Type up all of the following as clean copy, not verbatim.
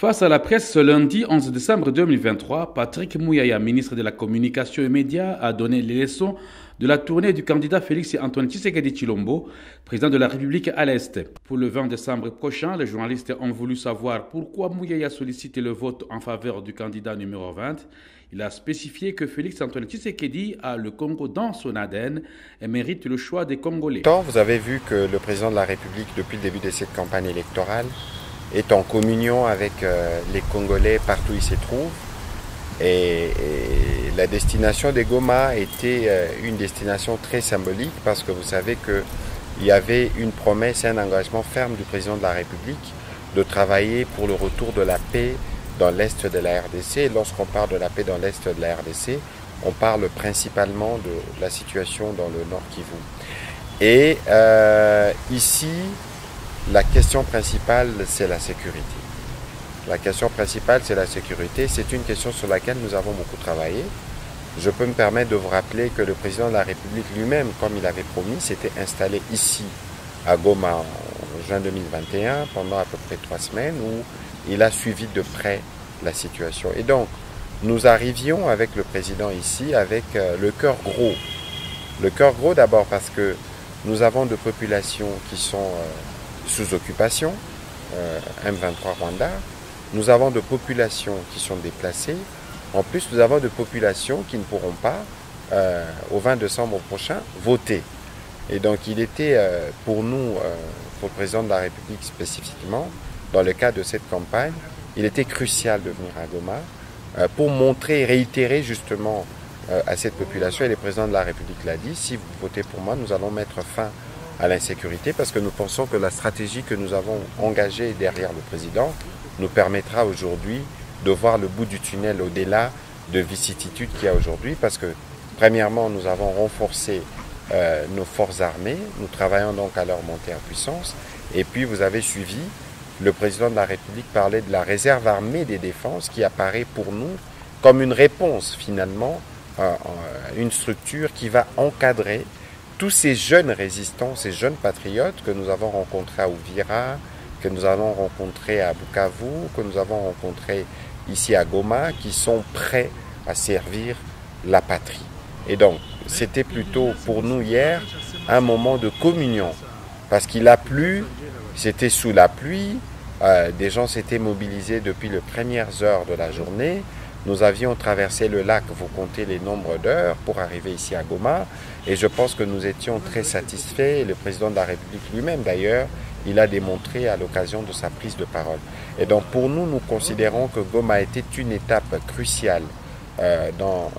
Face à la presse, ce lundi 11 décembre 2023, Patrick Mouyaya, ministre de la Communication et Médias, a donné les leçons de la tournée du candidat Félix Antoine Tshisekedi Tshilombo, président de la République à l'Est. Pour le 20 décembre prochain, les journalistes ont voulu savoir pourquoi Mouyaya sollicitait le vote en faveur du candidat numéro 20. Il a spécifié que Félix Antoine Tshisekedi a le Congo dans son ADN et mérite le choix des Congolais. Vous avez vu que le président de la République, depuis le début de cette campagne électorale, est en communion avec les Congolais partout où ils se trouvent. Et la destination de Goma était une destination très symbolique parce que vous savez qu'il y avait une promesse et un engagement ferme du président de la République de travailler pour le retour de la paix dans l'Est de la RDC. Et lorsqu'on parle de la paix dans l'Est de la RDC, on parle principalement de la situation dans le Nord Kivu. Et ici, la question principale, c'est la sécurité. La question principale, c'est la sécurité. C'est une question sur laquelle nous avons beaucoup travaillé. Je peux me permettre de vous rappeler que le président de la République lui-même, comme il avait promis, s'était installé ici, à Goma, en juin 2021, pendant à peu près 3 semaines, où il a suivi de près la situation. Et donc, nous arrivions avec le président ici, avec le cœur gros. Le cœur gros d'abord parce que nous avons de populations qui sont sous occupation, M23 Rwanda. Nous avons de populations qui sont déplacées. En plus, nous avons de populations qui ne pourront pas, au 20 décembre prochain, voter. Et donc, il était pour nous, pour le président de la République spécifiquement, dans le cadre de cette campagne, il était crucial de venir à Goma pour montrer et réitérer justement à cette population, et le président de la République l'a dit, si vous votez pour moi, nous allons mettre fin à l'insécurité parce que nous pensons que la stratégie que nous avons engagée derrière le président nous permettra aujourd'hui de voir le bout du tunnel au-delà de vicissitudes qu'il y a aujourd'hui parce que premièrement nous avons renforcé nos forces armées, nous travaillons donc à leur montée en puissance et puis vous avez suivi, le président de la République parlait de la réserve armée des défenses qui apparaît pour nous comme une réponse finalement à une structure qui va encadrer tous ces jeunes résistants, ces jeunes patriotes que nous avons rencontrés à Uvira, que nous avons rencontrés à Bukavu, que nous avons rencontrés ici à Goma, qui sont prêts à servir la patrie. Et donc, c'était plutôt pour nous hier un moment de communion, parce qu'il a plu, c'était sous la pluie, des gens s'étaient mobilisés depuis les premières heures de la journée. Nous avions traversé le lac, vous comptez les nombres d'heures pour arriver ici à Goma et je pense que nous étions très satisfaits. Le président de la République lui-même d'ailleurs, il a démontré à l'occasion de sa prise de parole. Et donc pour nous, nous considérons que Goma était une étape cruciale dans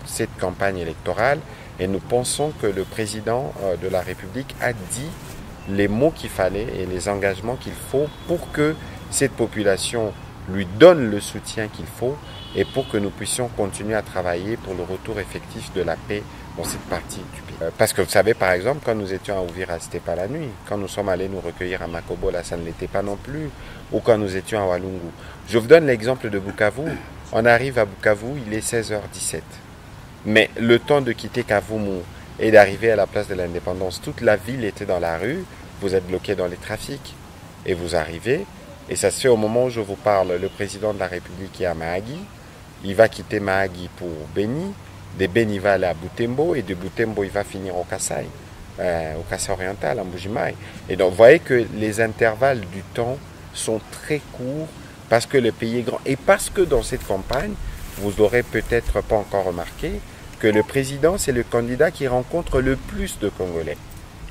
cette campagne électorale et nous pensons que le président de la République a dit les mots qu'il fallait et les engagements qu'il faut pour que cette population lui donne le soutien qu'il faut et pour que nous puissions continuer à travailler pour le retour effectif de la paix dans cette partie du pays. Parce que vous savez, par exemple, quand nous étions à Uvira, c'était pas la nuit. Quand nous sommes allés nous recueillir à Makobo, là, ça ne l'était pas non plus. Ou quand nous étions à Walungu. Je vous donne l'exemple de Bukavu. On arrive à Bukavu, il est 16h17. Mais le temps de quitter Kavumu et d'arriver à la place de l'Indépendance, toute la ville était dans la rue. Vous êtes bloqué dans les trafics. Et vous arrivez. Et ça se fait au moment où je vous parle, le président de la République est à Mahagi. Il va quitter Mahagi pour Beni. De Beni, il va aller à Butembo. Et de Butembo, il va finir au Kasaï, au Kasaï oriental, en Mbujimaï. Et donc, vous voyez que les intervalles du temps sont très courts parce que le pays est grand. Et parce que dans cette campagne, vous n'aurez peut-être pas encore remarqué que le président, c'est le candidat qui rencontre le plus de Congolais.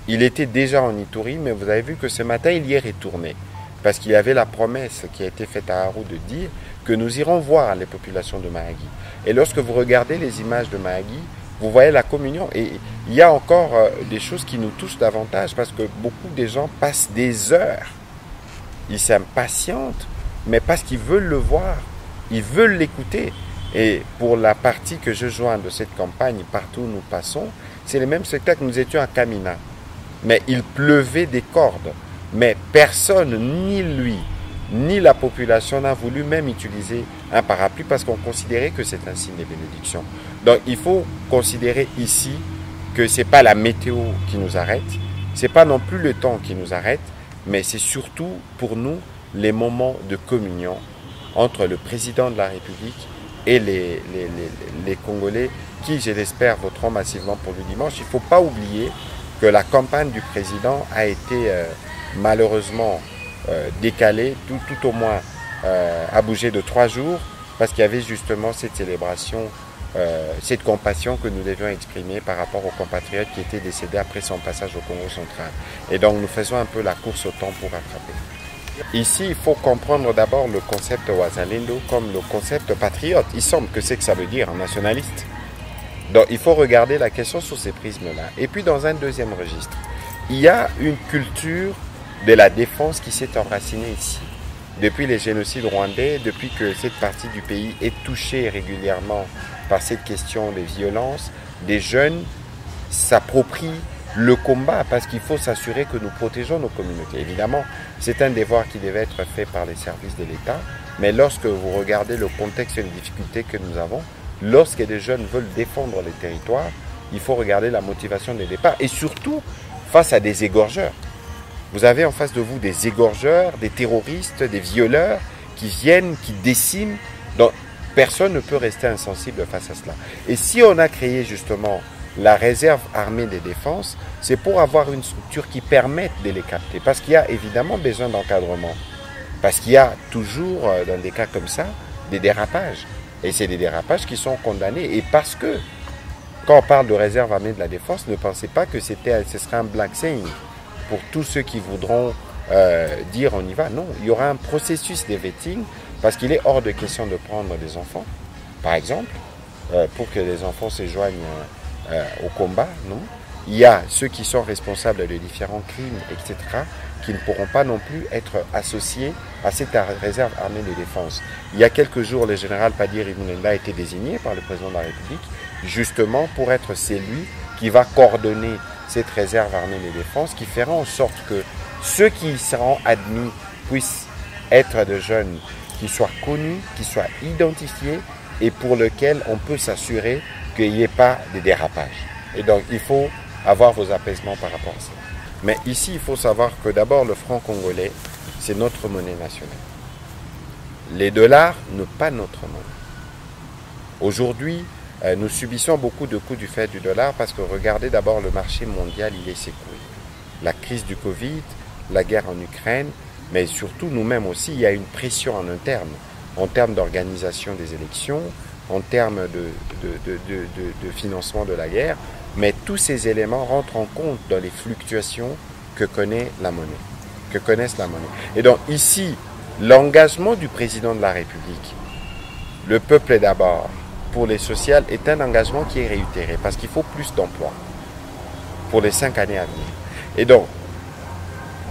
Il était déjà en Ituri, mais vous avez vu que ce matin, il y est retourné. Parce qu'il y avait la promesse qui a été faite à Haru de dire que nous irons voir les populations de Mahagi. Et lorsque vous regardez les images de Mahagi, vous voyez la communion. Et il y a encore des choses qui nous touchent davantage parce que beaucoup de gens passent des heures. Ils s'impatientent, mais parce qu'ils veulent le voir, ils veulent l'écouter. Et pour la partie que je joins de cette campagne, partout où nous passons, c'est le même spectacle. Nous étions à Kamina, mais il pleuvait des cordes. Mais personne, ni lui, ni la population n'a voulu même utiliser un parapluie parce qu'on considérait que c'est un signe de bénédiction. Donc il faut considérer ici que ce n'est pas la météo qui nous arrête, ce n'est pas non plus le temps qui nous arrête, mais c'est surtout pour nous les moments de communion entre le président de la République et les Congolais qui, je l'espère, voteront massivement pour le dimanche. Il ne faut pas oublier que la campagne du président a été malheureusement décalée, tout au moins a bougé de 3 jours, parce qu'il y avait justement cette célébration, cette compassion que nous devions exprimer par rapport aux compatriotes qui étaient décédés après son passage au Congo central. Et donc nous faisons un peu la course au temps pour rattraper. Ici, il faut comprendre d'abord le concept Wazalendo comme le concept patriote. Il semble que c'est que ça veut dire nationaliste. Donc il faut regarder la question sous ces prismes-là. Et puis dans un deuxième registre, il y a une culture de la défense qui s'est enracinée ici. Depuis les génocides rwandais, depuis que cette partie du pays est touchée régulièrement par cette question des violences, des jeunes s'approprient le combat parce qu'il faut s'assurer que nous protégeons nos communautés. Évidemment, c'est un devoir qui devait être fait par les services de l'État, mais lorsque vous regardez le contexte et les difficultés que nous avons, lorsque des jeunes veulent défendre les territoires, il faut regarder la motivation des départs et surtout face à des égorgeurs. Vous avez en face de vous des égorgeurs, des terroristes, des violeurs qui viennent, qui déciment. Donc, personne ne peut rester insensible face à cela. Et si on a créé justement la réserve armée des défenses, c'est pour avoir une structure qui permette de les capter. Parce qu'il y a évidemment besoin d'encadrement. Parce qu'il y a toujours, dans des cas comme ça, des dérapages. Et c'est des dérapages qui sont condamnés. Et parce que, quand on parle de réserve armée de la défense, ne pensez pas que ce serait un black saying pour tous ceux qui voudront dire on y va. Non, il y aura un processus de vetting parce qu'il est hors de question de prendre des enfants, par exemple, pour que les enfants se joignent au combat. Non, il y a ceux qui sont responsables de différents crimes, etc., qui ne pourront pas non plus être associés à cette réserve armée de défense. Il y a quelques jours, le général Padir Imoulenga a été désigné par le président de la République, justement pour être celui qui va coordonner cette réserve armée de défense, qui fera en sorte que ceux qui seront admis puissent être de jeunes qui soient connus, qui soient identifiés et pour lesquels on peut s'assurer qu'il n'y ait pas de dérapage. Et donc, il faut avoir vos apaisements par rapport à ça. Mais ici, il faut savoir que d'abord, le franc congolais, c'est notre monnaie nationale. Les dollars ne pas notre monnaie. Aujourd'hui, nous subissons beaucoup de coups du fait du dollar parce que regardez d'abord le marché mondial, il est secoué. La crise du Covid, la guerre en Ukraine, mais surtout nous-mêmes aussi, il y a une pression en termes d'organisation des élections, en termes de financement de la guerre, mais tous ces éléments rentrent en compte dans les fluctuations que connaît la monnaie, que connaissent la monnaie. Et donc ici, l'engagement du président de la République, le peuple d'abord, pour les sociales, est un engagement qui est réitéré parce qu'il faut plus d'emplois pour les 5 années à venir. Et donc,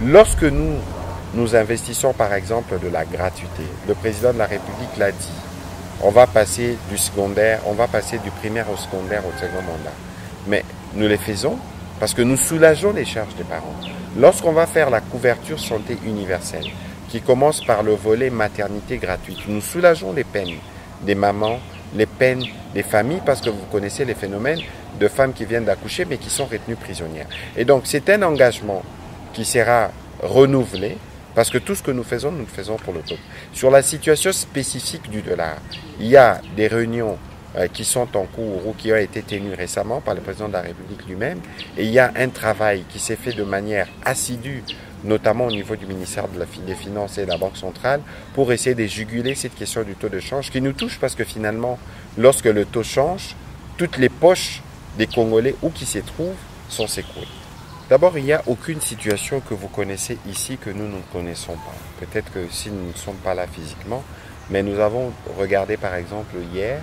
lorsque nous investissons par exemple de la gratuité, le président de la République l'a dit, on va passer du secondaire, on va passer du primaire au secondaire au second mandat. Mais nous les faisons parce que nous soulageons les charges des parents. Lorsqu'on va faire la couverture santé universelle, qui commence par le volet maternité gratuite, nous soulageons les peines des mamans, les peines des familles, parce que vous connaissez les phénomènes de femmes qui viennent d'accoucher mais qui sont retenues prisonnières. Et donc c'est un engagement qui sera renouvelé parce que tout ce que nous le faisons pour le peuple. Sur la situation spécifique du dollar, il y a des réunions qui sont en cours ou qui ont été tenues récemment par le président de la République lui-même, et il y a un travail qui s'est fait de manière assidue, notamment au niveau du ministère des Finances et de la Banque centrale, pour essayer de juguler cette question du taux de change qui nous touche parce que finalement, lorsque le taux change, toutes les poches des Congolais où qui s'y trouvent sont secouées. D'abord, il n'y a aucune situation que vous connaissez ici que nous ne connaissons pas. Peut-être que si nous ne sommes pas là physiquement, mais nous avons regardé par exemple hier,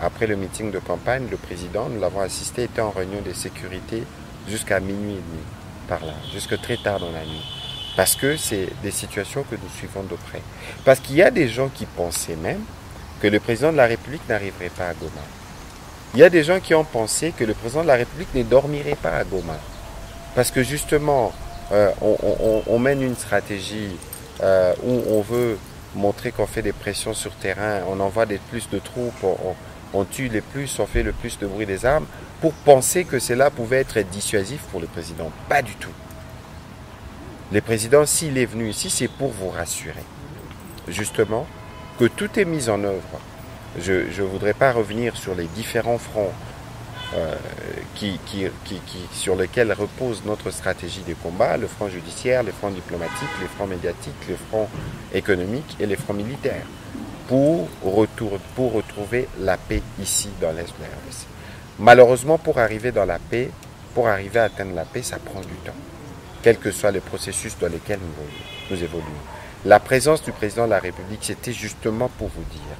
après le meeting de campagne, le président, nous l'avons assisté, était en réunion de sécurité jusqu'à minuit et demi, par là, jusque très tard dans la nuit. Parce que c'est des situations que nous suivons de près. Parce qu'il y a des gens qui pensaient même que le président de la République n'arriverait pas à Goma. Il y a des gens qui ont pensé que le président de la République ne dormirait pas à Goma. Parce que justement, on mène une stratégie où on veut montrer qu'on fait des pressions sur terrain, on envoie plus de troupes, on tue les plus, on fait le plus de bruit des armes, pour penser que cela pouvait être dissuasif pour le président. Pas du tout. Le président, s'il est venu ici, c'est pour vous rassurer. justement, que tout est mis en œuvre. Je ne voudrais pas revenir sur les différents fronts sur lesquels repose notre stratégie de combat, le front judiciaire, les fronts diplomatiques, les fronts médiatiques, les fronts économiques et les fronts militaires, pour retrouver la paix ici dans l'Est de la RDC. Malheureusement, pour arriver dans la paix, pour arriver à atteindre la paix, ça prend du temps, quel que soit le processus dans lequel nous évoluons. La présence du président de la République, c'était justement pour vous dire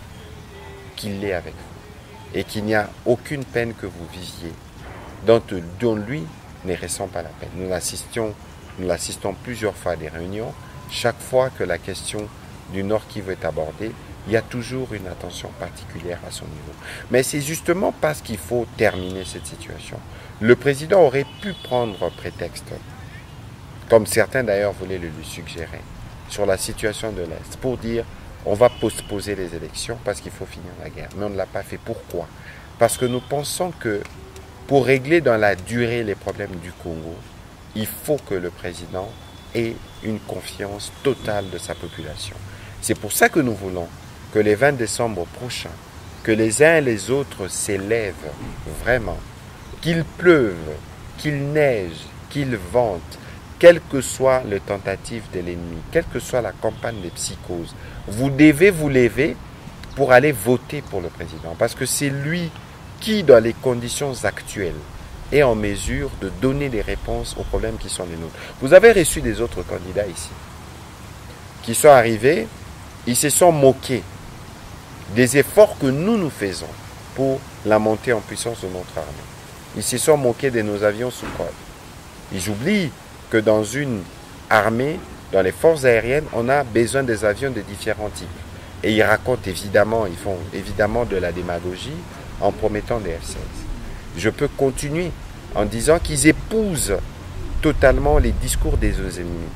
qu'il est avec vous et qu'il n'y a aucune peine que vous viviez dont lui ne ressent pas la peine. Nous l'assistons plusieurs fois à des réunions. Chaque fois que la question du Nord Kivu est abordée, il y a toujours une attention particulière à son niveau. Mais c'est justement parce qu'il faut terminer cette situation. Le président aurait pu prendre prétexte, comme certains d'ailleurs voulaient le lui suggérer, sur la situation de l'Est, pour dire on va postposer les élections parce qu'il faut finir la guerre. Mais on ne l'a pas fait. Pourquoi? Parce que nous pensons que pour régler dans la durée les problèmes du Congo, il faut que le président ait une confiance totale de sa population. C'est pour ça que nous voulons que les 20 décembre prochains, que les uns et les autres s'élèvent vraiment, qu'il pleuve, qu'il neige, qu'il vente, quelle que soit les tentatives de l'ennemi, quelle que soit la campagne des psychoses, vous devez vous lever pour aller voter pour le président. Parce que c'est lui qui, dans les conditions actuelles, est en mesure de donner des réponses aux problèmes qui sont les nôtres. Vous avez reçu des autres candidats ici, qui sont arrivés, ils se sont moqués des efforts que nous faisons pour la montée en puissance de notre armée. Ils se sont moqués de nos avions Sukhoi. Ils oublient que dans une armée, dans les forces aériennes, on a besoin des avions de différents types. Et ils racontent évidemment, ils font évidemment de la démagogie en promettant des F-16. Je peux continuer en disant qu'ils épousent totalement les discours des ennemis.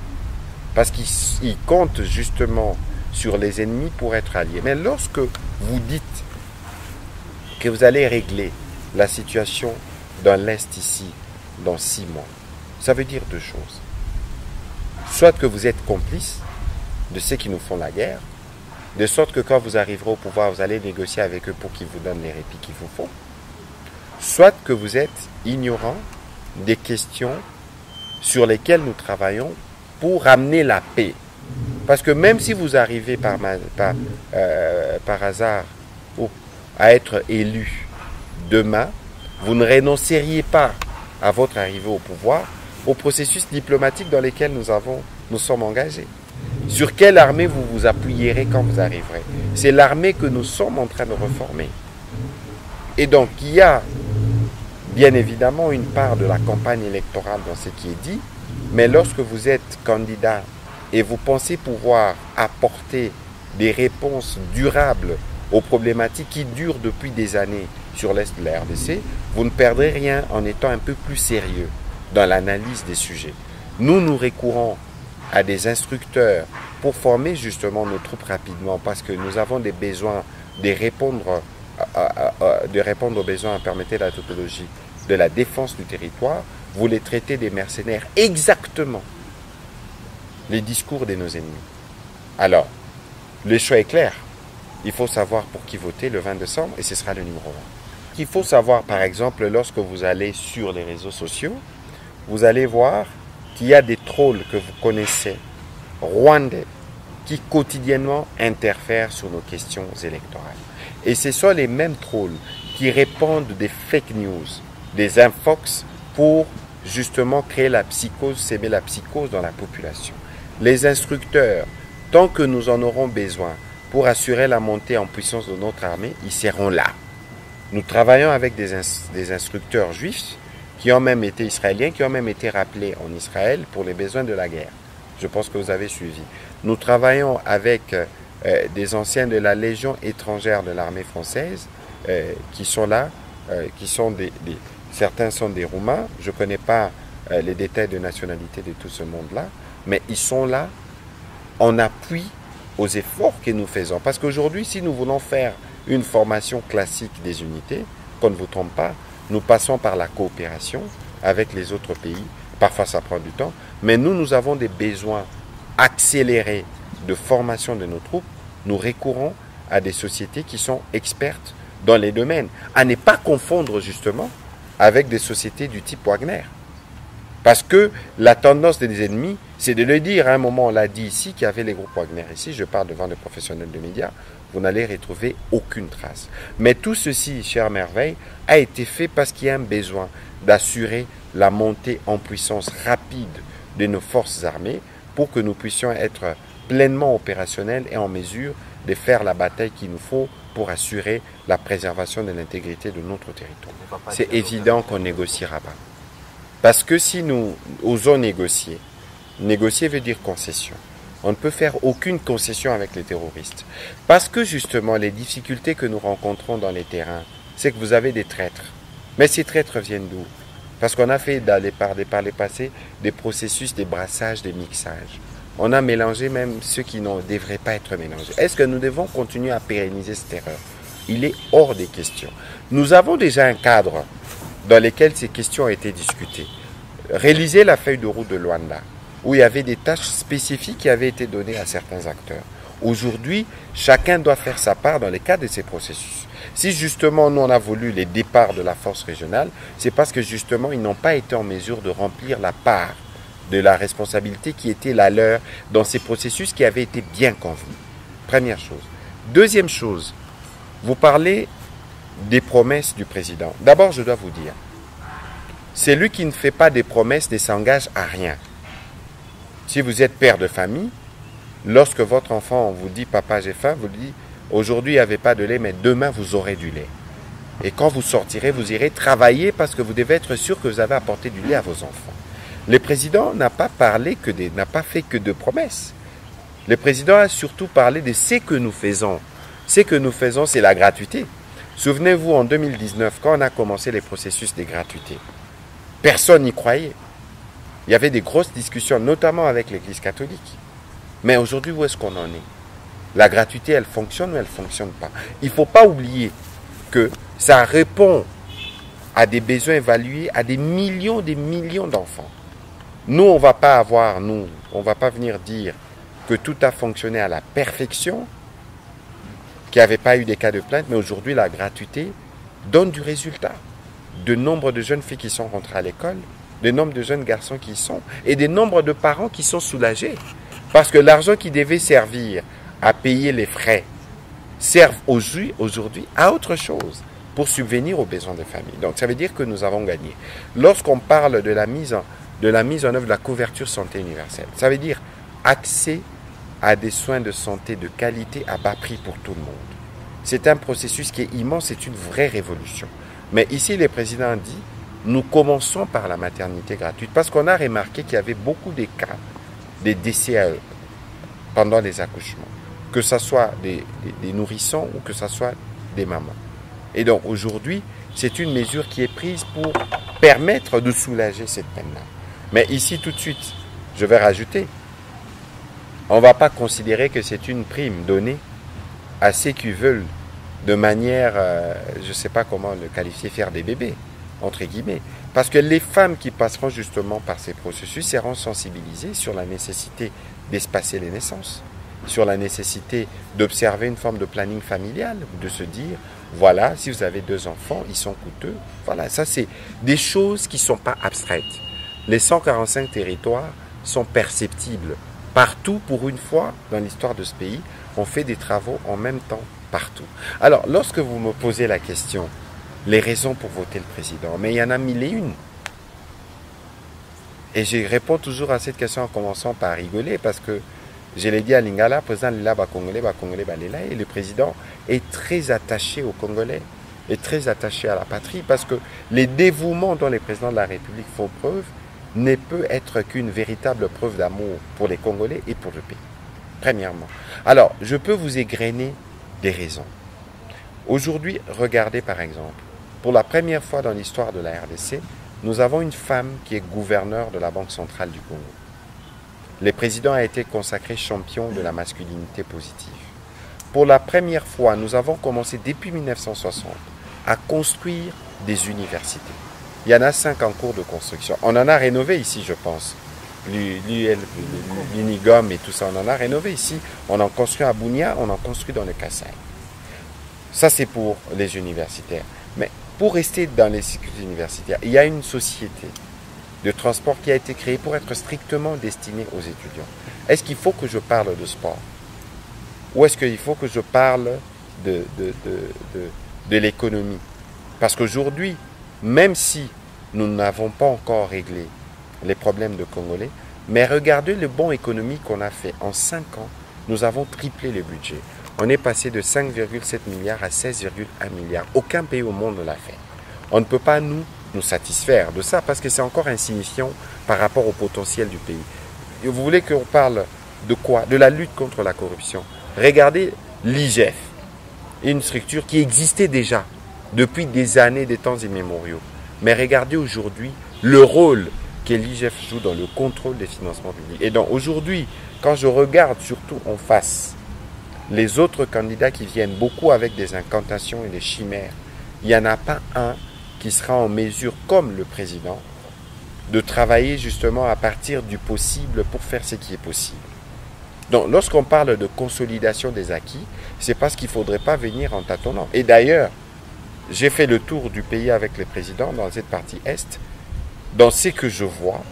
Parce qu'ils comptent justement sur les ennemis pour être alliés. Mais lorsque vous dites que vous allez régler la situation dans l'Est ici, dans 6 mois, ça veut dire 2 choses. Soit que vous êtes complice de ceux qui nous font la guerre, de sorte que quand vous arriverez au pouvoir, vous allez négocier avec eux pour qu'ils vous donnent les répits qu'il vous faut. Soit que vous êtes ignorant des questions sur lesquelles nous travaillons pour ramener la paix. Parce que même si vous arrivez par hasard à être élu demain, vous ne renonceriez pas à votre arrivée au pouvoir, au processus diplomatique dans lequel nous sommes engagés. Sur quelle armée vous vous appuierez quand vous arriverez? C'est l'armée que nous sommes en train de reformer. Et donc, il y a bien évidemment une part de la campagne électorale dans ce qui est dit, mais lorsque vous êtes candidat et vous pensez pouvoir apporter des réponses durables aux problématiques qui durent depuis des années sur l'Est de la RDC, vous ne perdrez rien en étant un peu plus sérieux dans l'analyse des sujets. Nous recourons à des instructeurs pour former justement nos troupes rapidement parce que nous avons des besoins de répondre aux besoins, permettez la tautologie, de la défense du territoire. Vous les traitez des mercenaires exactement les discours de nos ennemis. Alors, le choix est clair. Il faut savoir pour qui voter le 20 décembre et ce sera le numéro 1. Il faut savoir, par exemple, lorsque vous allez sur les réseaux sociaux, vous allez voir qu'il y a des trolls que vous connaissez, rwandais, qui quotidiennement interfèrent sur nos questions électorales. Et ce sont les mêmes trolls qui répandent des fake news, des infox pour justement créer la psychose, s'aimer la psychose dans la population. Les instructeurs, tant que nous en aurons besoin pour assurer la montée en puissance de notre armée, ils seront là. Nous travaillons avec des instructeurs juifs qui ont même été israéliens, qui ont même été rappelés en Israël pour les besoins de la guerre. Je pense que vous avez suivi. Nous travaillons avec des anciens de la Légion étrangère de l'armée française qui sont là, certains sont des Roumains, je ne connais pas les détails de nationalité de tout ce monde-là, mais ils sont là en appui aux efforts que nous faisons. Parce qu'aujourd'hui, si nous voulons faire une formation classique des unités, qu'on ne vous trompe pas, nous passons par la coopération avec les autres pays. Parfois, ça prend du temps, mais nous avons des besoins accélérés de formation de nos troupes nous recourons à des sociétés qui sont expertes dans les domaines, à ne pas confondre justement avec des sociétés du type Wagner. Parce que la tendance des ennemis, c'est de le dire. À un moment, on l'a dit ici, qu'il y avait les groupes Wagner ici. Je parle devant des professionnels de médias. Vous n'allez retrouver aucune trace. Mais tout ceci, chère Merveille, a été fait parce qu'il y a un besoin d'assurer la montée en puissance rapide de nos forces armées pour que nous puissions être pleinement opérationnels et en mesure de faire la bataille qu'il nous faut pour assurer la préservation de l'intégrité de notre territoire. C'est évident qu'on ne négociera pas. Parce que si nous osons négocier, négocier veut dire concession. On ne peut faire aucune concession avec les terroristes. Parce que justement, les difficultés que nous rencontrons dans les terrains, c'est que vous avez des traîtres. Mais ces traîtres viennent d'où? Parce qu'on a fait par les passés des processus, des brassages, des mixages. On a mélangé même ceux qui ne devraient pas être mélangés. Est-ce que nous devons continuer à pérenniser cette erreur? Il est hors des questions. Nous avons déjà un cadre dans lequel ces questions ont été discutées. Réalisez la feuille de route de Luanda, où il y avait des tâches spécifiques qui avaient été données à certains acteurs. Aujourd'hui, chacun doit faire sa part dans le cadre de ces processus. Si justement nous on a voulu les départs de la force régionale, c'est parce que justement ils n'ont pas été en mesure de remplir la part de la responsabilité qui était la leur dans ces processus qui avaient été bien convenus. Première chose. Deuxième chose, vous parlez des promesses du président. D'abord, je dois vous dire, celui qui ne fait pas des promesses ne s'engage à rien. Si vous êtes père de famille, lorsque votre enfant vous dit « Papa, j'ai faim », vous lui dites « Aujourd'hui, il n'y avait pas de lait, mais demain, vous aurez du lait. » Et quand vous sortirez, vous irez travailler parce que vous devez être sûr que vous avez apporté du lait à vos enfants. Le président n'a pas fait que de promesses. Le président a surtout parlé de ce que nous faisons. Ce que nous faisons, c'est la gratuité. Souvenez-vous, en 2019, quand on a commencé les processus de gratuité, personne n'y croyait. Il y avait des grosses discussions, notamment avec l'Église catholique. Mais aujourd'hui, où est-ce qu'on en est? La gratuité, elle fonctionne ou elle ne fonctionne pas? Il ne faut pas oublier que ça répond à des besoins évalués à des millions d'enfants. Nous, on ne va pas venir dire que tout a fonctionné à la perfection, qu'il n'y avait pas eu des cas de plainte, mais aujourd'hui, la gratuité donne du résultat. De nombre de jeunes filles qui sont rentrées à l'école, de nombre de jeunes garçons qui y sont, et des nombres de parents qui sont soulagés. Parce que l'argent qui devait servir à payer les frais servent aujourd'hui à autre chose pour subvenir aux besoins des familles. Donc ça veut dire que nous avons gagné. Lorsqu'on parle de la mise en œuvre de la couverture santé universelle, ça veut dire accès à des soins de santé de qualité à bas prix pour tout le monde. C'est un processus qui est immense, c'est une vraie révolution. Mais ici, le président dit, nous commençons par la maternité gratuite parce qu'on a remarqué qu'il y avait beaucoup de cas de décès pendant les accouchements, que ce soit des nourrissons ou que ce soit des mamans. Et donc aujourd'hui, c'est une mesure qui est prise pour permettre de soulager cette peine-là. Mais ici, tout de suite, je vais rajouter, on ne va pas considérer que c'est une prime donnée à ceux qui veulent de manière, je ne sais pas comment le qualifier, faire des bébés, entre guillemets. Parce que les femmes qui passeront justement par ces processus seront sensibilisées sur la nécessité d'espacer les naissances, sur la nécessité d'observer une forme de planning familial, de se dire, voilà, si vous avez 2 enfants, ils sont coûteux. Voilà, ça c'est des choses qui ne sont pas abstraites. Les 145 territoires sont perceptibles. Partout, pour une fois, dans l'histoire de ce pays, on fait des travaux en même temps, partout. Alors, lorsque vous me posez la question, les raisons pour voter le président, mais il y en a 1001. Et je réponds toujours à cette question en commençant par rigoler, parce que je l'ai dit à Lingala, président Lila Congolais, Balela, et le président est très attaché aux Congolais, est très attaché à la patrie, parce que les dévouements dont les présidents de la République font preuve ne peut être qu'une véritable preuve d'amour pour les Congolais et pour le pays. Premièrement. Alors, je peux vous égrener des raisons. Aujourd'hui, regardez par exemple, pour la première fois dans l'histoire de la RDC, nous avons une femme qui est gouverneure de la Banque centrale du Congo. Le président a été consacré champion de la masculinité positive. Pour la première fois, nous avons commencé depuis 1960 à construire des universités. Il y en a 5 en cours de construction. On en a rénové ici, je pense. l'Unigom et tout ça, on en a rénové ici. On en construit à Bunia, on en construit dans le Kassai. Ça, c'est pour les universitaires. Mais pour rester dans les cycles universitaires, il y a une société de transport qui a été créée pour être strictement destinée aux étudiants. Est-ce qu'il faut que je parle de sport? Ou est-ce qu'il faut que je parle de l'économie? Parce qu'aujourd'hui, même si nous n'avons pas encore réglé les problèmes de Congolais, mais regardez le bond économique qu'on a fait. En 5 ans, nous avons triplé le budget. On est passé de 5,7 milliards à 16,1 milliards. Aucun pays au monde ne l'a fait. On ne peut pas nous satisfaire de ça parce que c'est encore insignifiant par rapport au potentiel du pays. Et vous voulez qu'on parle de quoi? De la lutte contre la corruption. Regardez l'IGF, une structure qui existait déjà depuis des années, des temps immémoriaux. Mais regardez aujourd'hui le rôle que l'IGF joue dans le contrôle des financements publics. Et donc aujourd'hui, quand je regarde surtout en face les autres candidats qui viennent beaucoup avec des incantations et des chimères, il n'y en a pas un qui sera en mesure, comme le président, de travailler justement à partir du possible pour faire ce qui est possible. Donc, lorsqu'on parle de consolidation des acquis, c'est parce qu'il ne faudrait pas venir en tâtonnant. Et d'ailleurs, j'ai fait le tour du pays avec le président dans cette partie Est. Dans ce que je vois,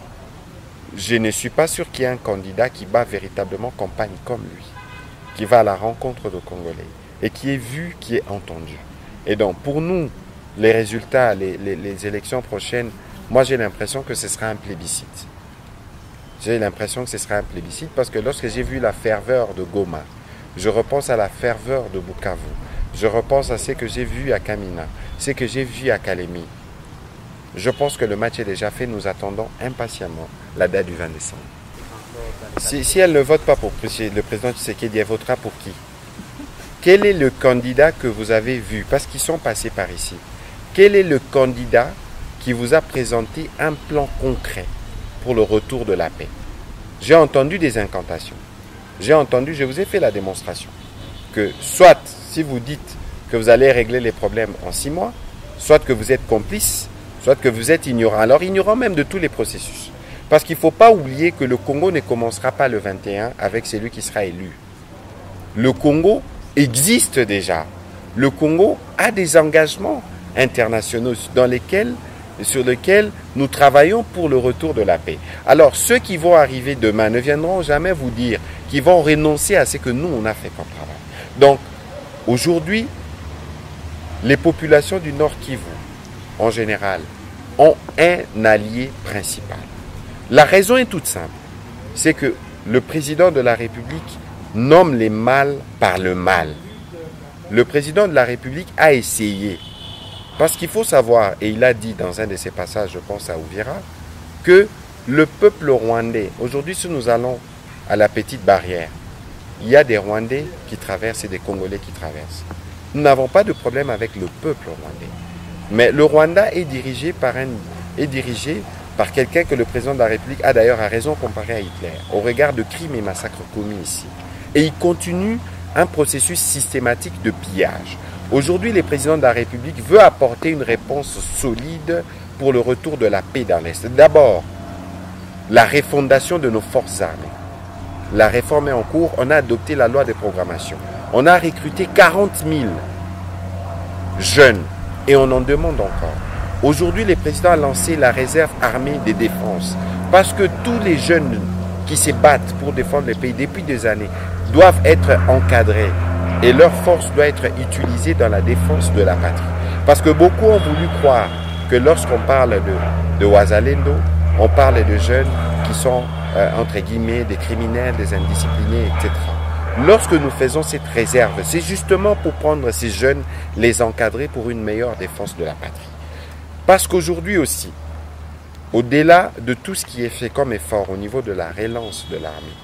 je ne suis pas sûr qu'il y ait un candidat qui bat véritablement campagne comme lui, qui va à la rencontre de Congolais et qui est vu, qui est entendu. Et donc, pour nous, les résultats, les élections prochaines, moi j'ai l'impression que ce sera un plébiscite. J'ai l'impression que ce sera un plébiscite parce que lorsque j'ai vu la ferveur de Goma, je repense à la ferveur de Bukavu, je repense à ce que j'ai vu à Kamina, ce que j'ai vu à Kalemi. Je pense que le match est déjà fait, nous attendons impatiemment la date du 20 décembre. Si elle ne vote pas pour le président Tshisekedi, elle votera pour qui? Quel est le candidat que vous avez vu? Parce qu'ils sont passés par ici. Quel est le candidat qui vous a présenté un plan concret pour le retour de la paix? J'ai entendu des incantations. J'ai entendu, je vous ai fait la démonstration, que soit, si vous dites que vous allez régler les problèmes en 6 mois, soit que vous êtes complice, soit que vous êtes ignorant. Alors ignorant même de tous les processus. Parce qu'il ne faut pas oublier que le Congo ne commencera pas le 21 avec celui qui sera élu. Le Congo existe déjà. Le Congo a des engagements internationaux sur lesquels nous travaillons pour le retour de la paix. Alors, ceux qui vont arriver demain ne viendront jamais vous dire qu'ils vont renoncer à ce que nous, on a fait comme travail. Donc, aujourd'hui, les populations du Nord Kivu, en général, ont un allié principal. La raison est toute simple. C'est que le président de la République nomme les mal par le mal. Le président de la République a essayé. Parce qu'il faut savoir, et il a dit dans un de ses passages, je pense à Ouvira, que le peuple rwandais, aujourd'hui si nous allons à la petite barrière, il y a des Rwandais qui traversent et des Congolais qui traversent. Nous n'avons pas de problème avec le peuple rwandais. Mais le Rwanda est dirigé par quelqu'un que le président de la République a d'ailleurs à raison comparé à Hitler, au regard de crimes et massacres commis ici. Et il continue un processus systématique de pillage. Aujourd'hui, le président de la République veut apporter une réponse solide pour le retour de la paix dans l'Est. D'abord, la refondation de nos forces armées. La réforme est en cours, on a adopté la loi de programmation. On a recruté 40 000 jeunes et on en demande encore. Aujourd'hui, le président a lancé la réserve armée de défense parce que tous les jeunes qui se battent pour défendre le pays depuis des années doivent être encadrés et leur force doit être utilisée dans la défense de la patrie. Parce que beaucoup ont voulu croire que lorsqu'on parle de Wazalendo, on parle de jeunes qui sont, entre guillemets, des criminels, des indisciplinés, etc. Lorsque nous faisons cette réserve, c'est justement pour prendre ces jeunes, les encadrer pour une meilleure défense de la patrie. Parce qu'aujourd'hui aussi, au-delà de tout ce qui est fait comme effort au niveau de la relance de l'armée,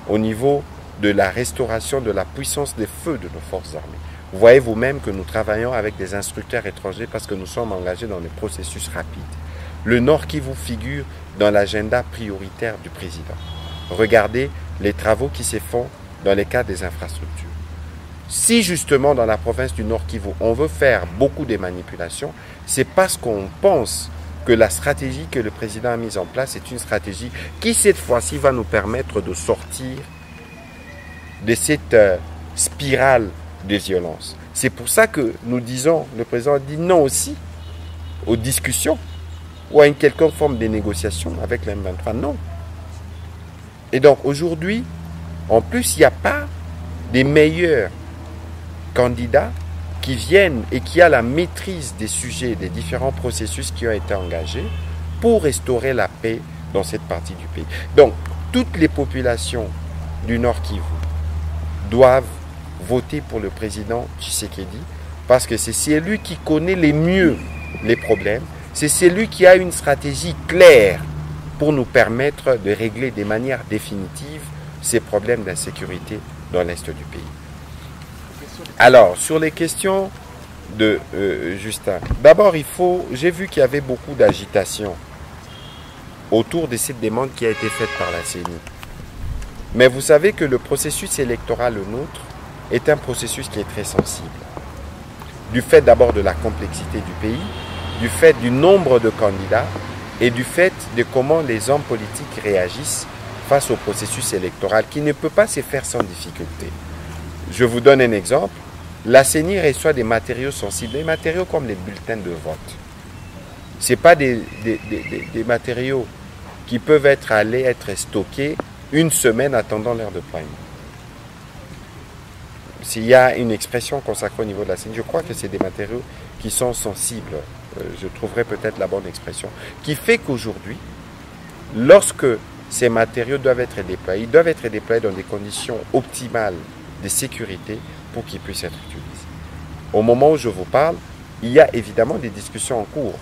au niveau de la restauration de la puissance des feux de nos forces armées, vous voyez vous-même que nous travaillons avec des instructeurs étrangers parce que nous sommes engagés dans des processus rapides. Le Nord Kivu figure dans l'agenda prioritaire du président. Regardez les travaux qui se font dans les cadres des infrastructures. Si justement dans la province du Nord Kivu, on veut faire beaucoup de manipulations, c'est parce qu'on pense que la stratégie que le président a mise en place est une stratégie qui, cette fois-ci, va nous permettre de sortir de cette spirale de violence. C'est pour ça que nous disons, le président dit non aussi aux discussions ou à une quelconque forme de négociation avec le M23. Non. Et donc aujourd'hui, en plus, il n'y a pas des meilleurs candidats qui viennent et qui a la maîtrise des sujets, des différents processus qui ont été engagés pour restaurer la paix dans cette partie du pays. Donc, toutes les populations du Nord Kivu doivent voter pour le président Tshisekedi parce que c'est celui qui connaît le mieux les problèmes, c'est celui qui a une stratégie claire pour nous permettre de régler de manière définitive ces problèmes d'insécurité dans l'Est du pays. Alors, sur les questions de Justin, d'abord, j'ai vu qu'il y avait beaucoup d'agitation autour de cette demande qui a été faite par la CENI. Mais vous savez que le processus électoral, le nôtre, est un processus qui est très sensible. Du fait d'abord de la complexité du pays, du fait du nombre de candidats et du fait de comment les hommes politiques réagissent face au processus électoral qui ne peut pas se faire sans difficulté. Je vous donne un exemple. La CENI reçoit des matériaux sensibles, des matériaux comme les bulletins de vote. Ce n'est pas des matériaux qui peuvent être stockés une semaine attendant leur déploiement. S'il y a une expression consacrée au niveau de la CENI, je crois que c'est des matériaux qui sont sensibles. Je trouverai peut-être la bonne expression. Qui fait qu'aujourd'hui, lorsque ces matériaux doivent être déployés, ils doivent être déployés dans des conditions optimales de sécurité pour qu'ils puissent être utilisés. Au moment où je vous parle, il y a évidemment des discussions en cours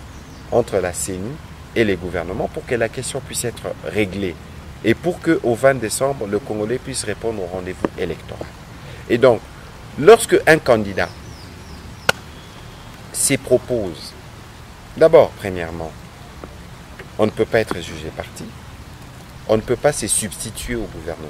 entre la CENI et les gouvernements pour que la question puisse être réglée et pour qu'au 20 décembre, le Congolais puisse répondre au rendez-vous électoral. Et donc, lorsque un candidat s'y propose, d'abord, premièrement, on ne peut pas être jugé parti, on ne peut pas se substituer au gouvernement.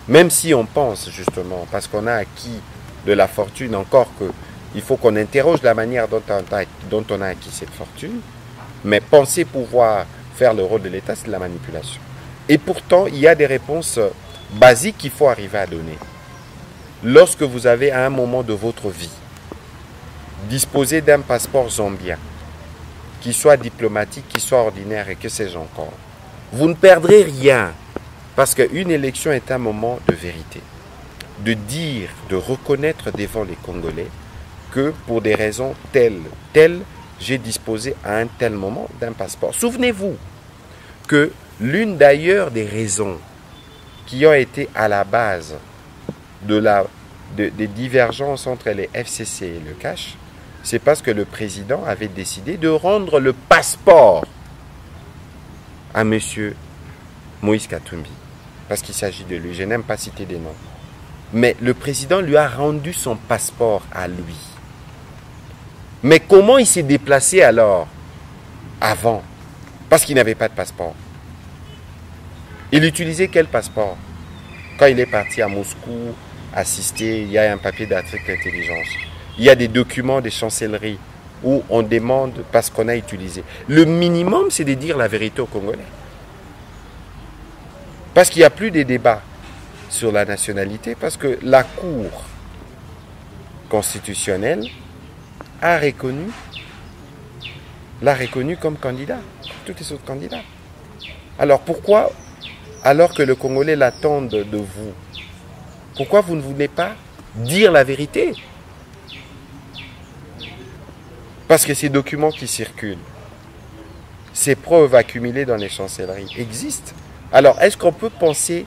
Même si on pense justement, parce qu'on a acquis de la fortune, encore qu'il faut qu'on interroge la manière dont on a acquis cette fortune, mais penser pouvoir faire le rôle de l'État, c'est de la manipulation. Et pourtant, il y a des réponses basiques qu'il faut arriver à donner. Lorsque vous avez à un moment de votre vie disposé d'un passeport zambien, qui soit diplomatique, qui soit ordinaire et que sais-je encore, vous ne perdrez rien. Parce qu'une élection est un moment de vérité. De dire, de reconnaître devant les Congolais que pour des raisons telles, j'ai disposé à un tel moment d'un passeport. Souvenez-vous que l'une d'ailleurs des raisons qui ont été à la base des divergences entre les FCC et le CACH, c'est parce que le président avait décidé de rendre le passeport à M. Moïse Katumbi. Parce qu'il s'agit de lui, je n'aime pas citer des noms. Mais le président lui a rendu son passeport à lui. Mais comment il s'est déplacé alors, avant? Parce qu'il n'avait pas de passeport. Il utilisait quel passeport? Quand il est parti à Moscou, assister, il y a un papier d'article d'intelligence. Il y a des documents des chancelleries où on demande parce qu'on a utilisé. Le minimum, c'est de dire la vérité aux Congolais. Parce qu'il n'y a plus de débats sur la nationalité, parce que la Cour constitutionnelle l'a reconnu comme candidat, comme tous les autres candidats. Alors pourquoi, alors que le Congolais l'attendent de vous, pourquoi vous ne voulez pas dire la vérité? Parce que ces documents qui circulent, ces preuves accumulées dans les chancelleries existent. Alors, est-ce qu'on peut penser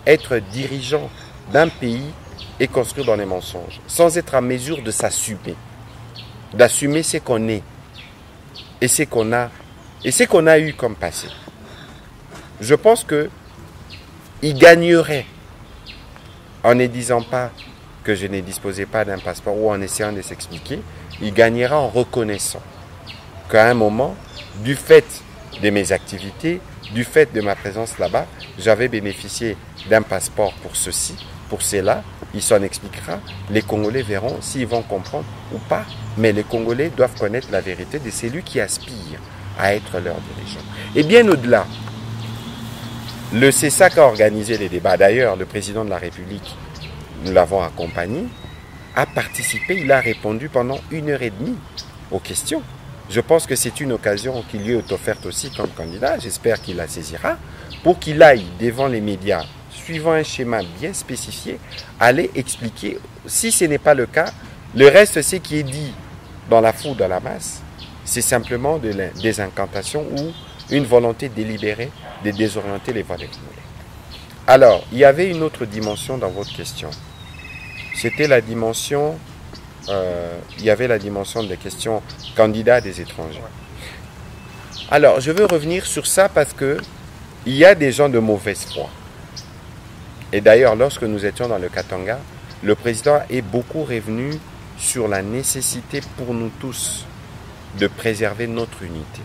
être dirigeant d'un pays et construire dans les mensonges, sans être en mesure de s'assumer, d'assumer ce qu'on est et ce qu'on a eu comme passé? Je pense qu'il gagnerait en ne disant pas que je ne disposais pas d'un passeport ou en essayant de s'expliquer, il gagnera en reconnaissant qu'à un moment, du fait de mes activités, du fait de ma présence là-bas, j'avais bénéficié d'un passeport pour ceci, pour cela, il s'en expliquera, les Congolais verront s'ils vont comprendre ou pas, mais les Congolais doivent connaître la vérité de celui qui aspire à être leurs dirigeants. Et bien au-delà, le CESAC a organisé les débats. D'ailleurs, le président de la République, nous l'avons accompagné, a participé, il a répondu pendant 1h30 aux questions. Je pense que c'est une occasion qui lui est offerte aussi comme candidat, j'espère qu'il la saisira, pour qu'il aille devant les médias, suivant un schéma bien spécifié, aller expliquer, si ce n'est pas le cas, le reste, ce qui est dit dans la foule, dans la masse, c'est simplement des incantations ou une volonté délibérée de désorienter les voix des Congolais. Alors, il y avait une autre dimension dans votre question. C'était la dimension, il y avait la dimension des questions candidats des étrangers. Alors, je veux revenir sur ça parce que il y a des gens de mauvaise foi. Et d'ailleurs, lorsque nous étions dans le Katanga, le président est beaucoup revenu sur la nécessité pour nous tous de préserver notre unité.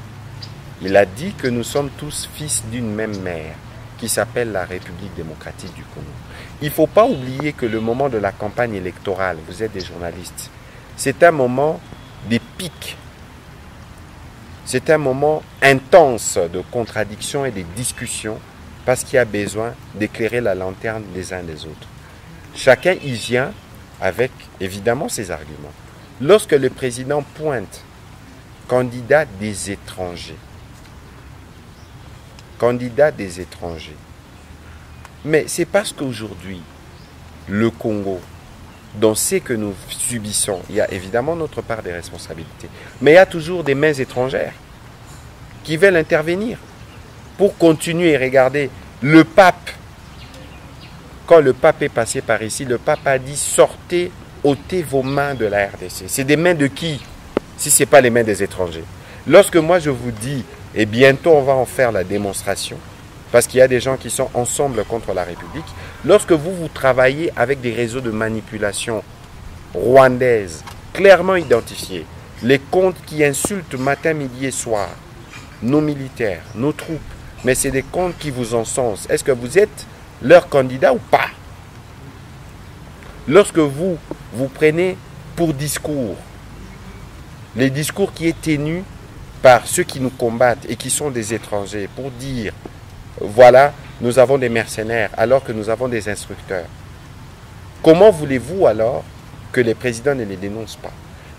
Il a dit que nous sommes tous fils d'une même mère qui s'appelle la République démocratique du Congo. Il ne faut pas oublier que le moment de la campagne électorale, vous êtes des journalistes, c'est un moment des pics. C'est un moment intense de contradictions et de discussions parce qu'il y a besoin d'éclairer la lanterne des uns des autres. Chacun y vient avec évidemment ses arguments. Lorsque le président pointe candidat des étrangers, mais c'est parce qu'aujourd'hui, le Congo, dans ce que nous subissons, il y a évidemment notre part des responsabilités, mais il y a toujours des mains étrangères qui veulent intervenir pour continuer. Regardez, le pape, quand le pape est passé par ici, le pape a dit « Sortez, ôtez vos mains de la RDC ». C'est des mains de qui, si ce n'est pas les mains des étrangers? Lorsque moi je vous dis, et bientôt on va en faire la démonstration, parce qu'il y a des gens qui sont ensemble contre la République, lorsque vous travaillez avec des réseaux de manipulation rwandaises, clairement identifiés, les comptes qui insultent matin, midi et soir, nos militaires, nos troupes, mais c'est des comptes qui vous encensent. Est-ce que vous êtes leur candidat ou pas? Lorsque vous prenez pour discours, les discours qui est tenus par ceux qui nous combattent et qui sont des étrangers, pour dire, voilà, nous avons des mercenaires alors que nous avons des instructeurs. Comment voulez-vous alors que les présidents ne les dénoncent pas?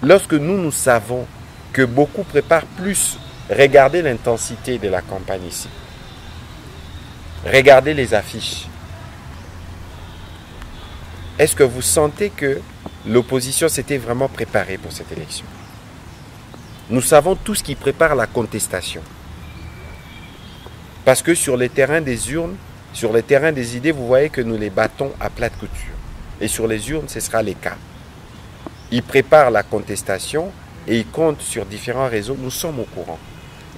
Lorsque nous savons que beaucoup préparent plus, regardez l'intensité de la campagne ici. Regardez les affiches. Est-ce que vous sentez que l'opposition s'était vraiment préparée pour cette élection? Nous savons tout ce qui prépare la contestation. Parce que sur les terrains des urnes, sur les terrains des idées, vous voyez que nous les battons à plate couture. Et sur les urnes, ce sera le cas. Ils préparent la contestation et ils comptent sur différents réseaux. Nous sommes au courant.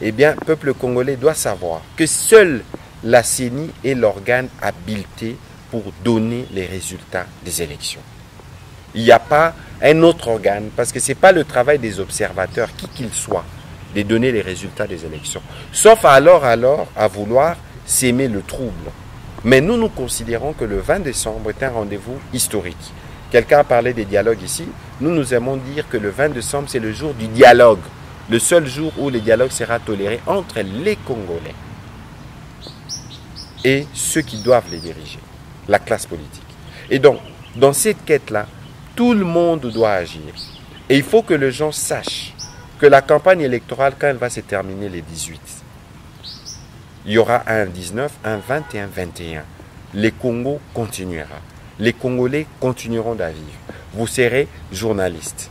Eh bien, le peuple congolais doit savoir que seule la CENI est l'organe habilité pour donner les résultats des élections. Il n'y a pas un autre organe, parce que ce n'est pas le travail des observateurs, qui qu'ils soient, de donner les résultats des élections. Sauf alors à vouloir s'aimer le trouble. Mais nous considérons que le 20 décembre est un rendez-vous historique. Quelqu'un a parlé des dialogues ici. Nous aimons dire que le 20 décembre, c'est le jour du dialogue. Le seul jour où le dialogue sera toléré entre les Congolais et ceux qui doivent les diriger, la classe politique. Et donc, dans cette quête-là, tout le monde doit agir. Et il faut que les gens sachent que la campagne électorale, quand elle va se terminer les 18, il y aura un 19, un 20 et un 21. Les Congo continuera. Les Congolais continueront d'à vivre. Vous serez journalistes.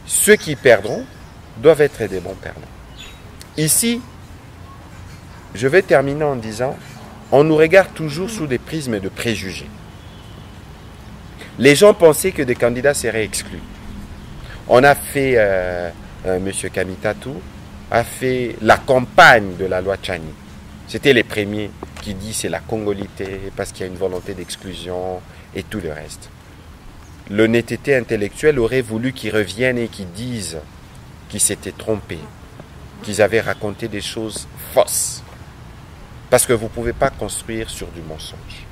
Ceux qui perdront doivent être des bons perdants. Ici, je vais terminer en disant, on nous regarde toujours sous des prismes de préjugés. Les gens pensaient que des candidats seraient exclus. On a fait, M. Kamitatou a fait la campagne de la loi Tchani. C'était les premiers qui disent c'est la congolité parce qu'il y a une volonté d'exclusion et tout le reste. L'honnêteté intellectuelle aurait voulu qu'ils reviennent et qu'ils disent qu'ils s'étaient trompés, qu'ils avaient raconté des choses fausses. Parce que vous ne pouvez pas construire sur du mensonge.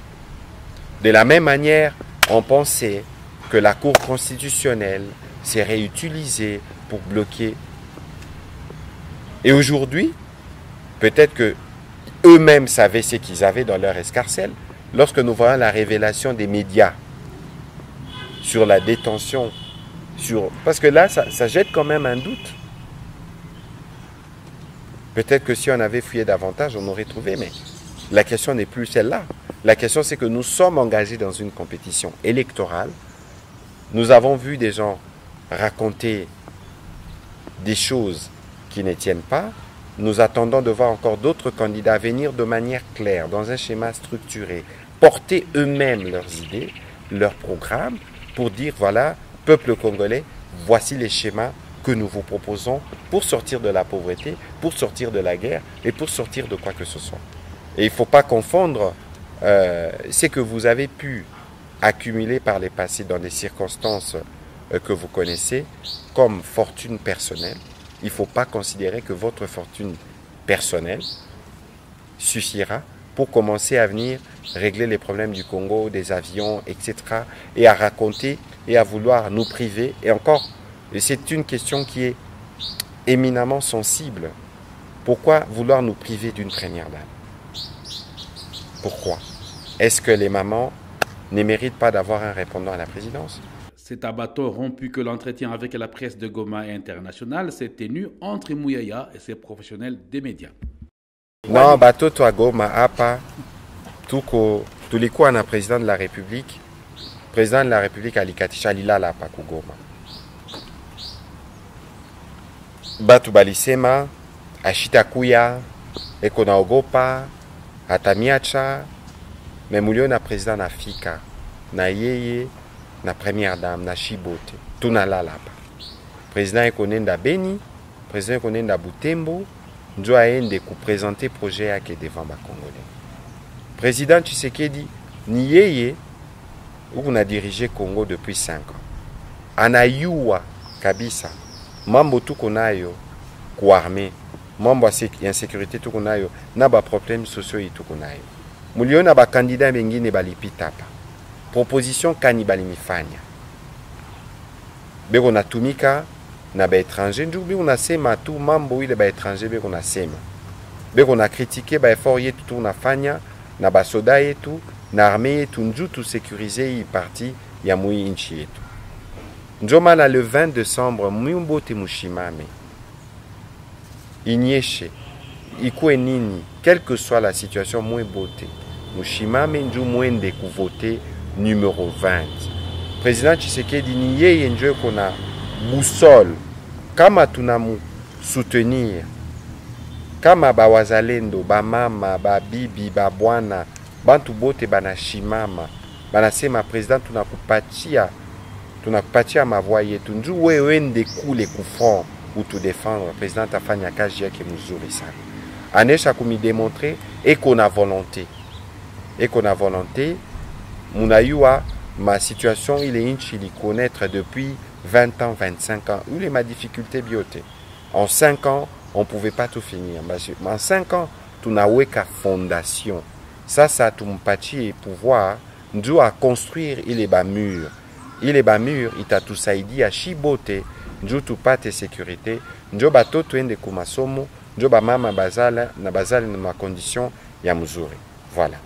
De la même manière, on pensait que la Cour constitutionnelle serait utilisée pour bloquer Et aujourd'hui, peut-être que eux-mêmes savaient ce qu'ils avaient dans leur escarcelle. Lorsque nous voyons la révélation des médias sur la détention, parce que là, ça jette quand même un doute. Peut-être que si on avait fouillé davantage, on aurait trouvé, mais la question n'est plus celle-là. La question, c'est que nous sommes engagés dans une compétition électorale. Nous avons vu des gens raconter des choses qui ne tiennent pas. Nous attendons de voir encore d'autres candidats venir de manière claire, dans un schéma structuré, porter eux-mêmes leurs idées, leurs programmes, pour dire, voilà, peuple congolais, voici les schémas que nous vous proposons pour sortir de la pauvreté, pour sortir de la guerre et pour sortir de quoi que ce soit. Et il ne faut pas confondre ce que vous avez pu accumuler par les passés dans des circonstances que vous connaissez comme fortune personnelle. Il ne faut pas considérer que votre fortune personnelle suffira pour commencer à venir régler les problèmes du Congo, des avions, etc. et à raconter et à vouloir nous priver. Et encore, c'est une question qui est éminemment sensible. Pourquoi vouloir nous priver d'une première dame? Pourquoi? Est-ce que les mamans ne méritent pas d'avoir un répondant à la présidence? C'est à bâton rompu que l'entretien avec la presse de Goma et internationale s'est tenu entre Mouyaya et ses professionnels des médias. Non, bateau toi Goma hapa tulikuwa na président de la République. Président de la République alikatisha lilala hapa ku Goma. Batu balisema ashitakuya eko naogopa atamiacha, mais mulio na président nafika na yeye na première dame na Shibote tunalala hapa. Président eko nenda Beni, président eko nenda Butembo, njo aende kupresenter projet yake devant ba Congolais. Président Tshisekedi ni yeye huku na dirige Congo depuis 5 ans. Anayua kabisa mambo tuko nayo ku armée, mambo ya sécurité tuko nayo na ba problème sociaux yi tuko nayo. Muliona ba candidat bengine balipita hapa. Proposition kani balimifanya. Beko natumika na ba étranger, njubi unasema tu mambo ile ba étranger beko nasema. Beko na critiquer ba effort yetu tunafanya na ba soda yetu na armée yetu nju tu sécuriser hii parti ya mui nchi yetu. Njomala le 20 décembre mumbote mushimame. Inyeshe ikue nini, quelle que soit la situation mumbote mushimame nju mwende kuvote numéro 20. Président Tshisekedi ni yeye njo kona boussole kama tunamu soutenir kama ba wazalendo ba mama ba bibi ba bwana bantu bote banashimama banasema président tunakupatia mavoie yetu nju wewe ende kule kufront ou tu défendre. Président afanya kazi yake mzuri sana, anesha kumidémontrer eko na volonté munayua ma situation il est inchi li connaître depuis 20 ans 25 ans où les ma difficulté biote en 5 ans on pouvait pas tout finir, en 5 ans tunaweka fondation ça tumpatie pouvoir ndio à construire ile ba mur itatusaidia shibote ndio tupate sécurité, ndio batoto ende ku masomo, ndio ba mama bazala na ma condition ya mzuri. Voilà.